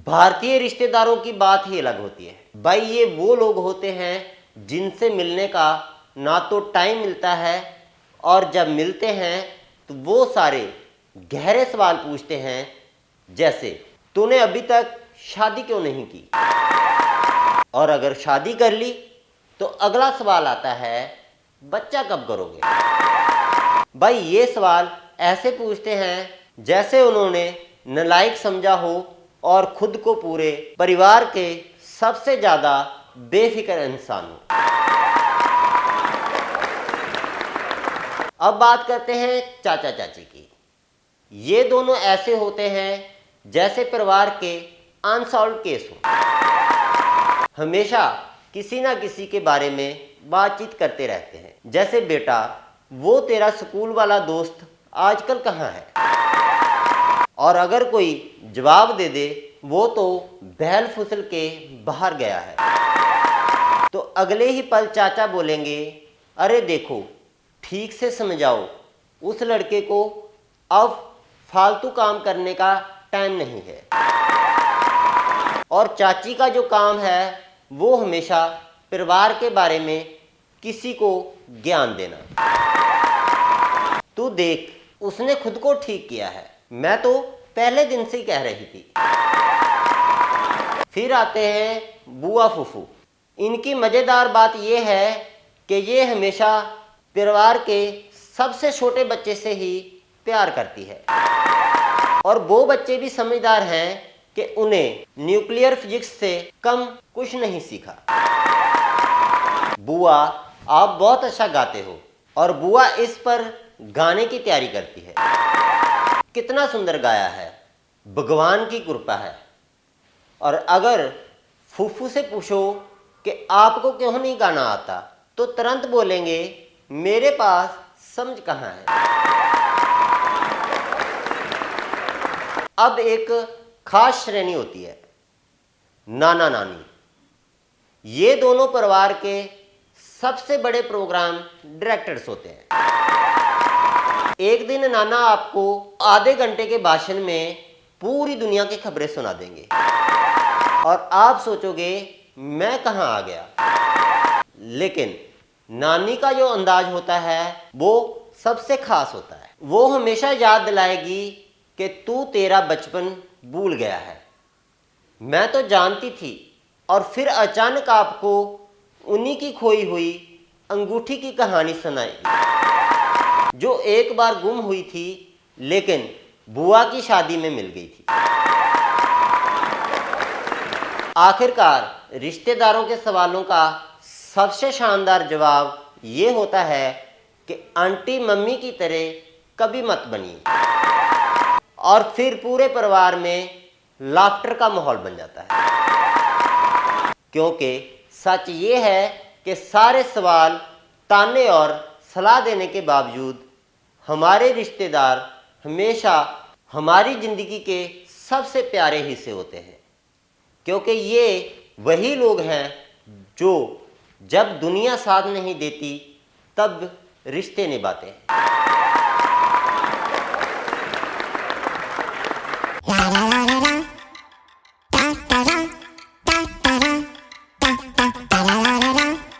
भारतीय रिश्तेदारों की बात ही अलग होती है भाई। ये वो लोग होते हैं जिनसे मिलने का ना तो टाइम मिलता है, और जब मिलते हैं तो वो सारे गहरे सवाल पूछते हैं, जैसे तूने अभी तक शादी क्यों नहीं की, और अगर शादी कर ली तो अगला सवाल आता है बच्चा कब करोगे। भाई ये सवाल ऐसे पूछते हैं जैसे उन्होंने नालायक समझा हो और खुद को पूरे परिवार के सबसे ज्यादा बेफिक्र इंसान हो। अब बात करते हैं चाचा चाची की। ये दोनों ऐसे होते हैं जैसे परिवार के अनसॉल्व केस हो। हमेशा किसी ना किसी के बारे में बातचीत करते रहते हैं, जैसे बेटा वो तेरा स्कूल वाला दोस्त आजकल कहाँ है, और अगर कोई जवाब दे दे वो तो बहल फुसल के बाहर गया है, तो अगले ही पल चाचा बोलेंगे अरे देखो ठीक से समझाओ उस लड़के को, अब फालतू काम करने का टाइम नहीं है। और चाची का जो काम है वो हमेशा परिवार के बारे में किसी को ज्ञान देना। तू देख उसने खुद को ठीक किया है, मैं तो पहले दिन से ही कह रही थी। फिर आते हैं बुआ फूफू। इनकी मज़ेदार बात यह है कि ये हमेशा परिवार के सबसे छोटे बच्चे से ही प्यार करती है, और वो बच्चे भी समझदार हैं कि उन्हें न्यूक्लियर फिजिक्स से कम कुछ नहीं सीखा। बुआ आप बहुत अच्छा गाते हो, और बुआ इस पर गाने की तैयारी करती है। कितना सुंदर गाया है, भगवान की कृपा है। और अगर फूफू से पूछो कि आपको क्यों नहीं गाना आता, तो तुरंत बोलेंगे मेरे पास समझ कहाँ है। अब एक खास श्रेणी होती है नाना नानी। ये दोनों परिवार के सबसे बड़े प्रोग्राम डायरेक्टर्स होते हैं। एक दिन नाना आपको आधे घंटे के भाषण में पूरी दुनिया की खबरें सुना देंगे, और आप सोचोगे मैं कहाँ आ गया। लेकिन नानी का जो अंदाज होता है वो सबसे खास होता है। वो हमेशा याद दिलाएगी कि तू तेरा बचपन भूल गया है, मैं तो जानती थी। और फिर अचानक आपको उन्हीं की खोई हुई अंगूठी की कहानी सुनाएगी, जो एक बार गुम हुई थी लेकिन बुआ की शादी में मिल गई थी। आखिरकार रिश्तेदारों के सवालों का सबसे शानदार जवाब ये होता है कि आंटी मम्मी की तरह कभी मत बनिए, और फिर पूरे परिवार में लाफ्टर का माहौल बन जाता है। क्योंकि सच ये है कि सारे सवाल, ताने और सलाह देने के बावजूद हमारे रिश्तेदार हमेशा हमारी ज़िंदगी के सबसे प्यारे हिस्से होते हैं, क्योंकि ये वही लोग हैं जो जब दुनिया साथ नहीं देती तब रिश्ते निभाते हैं।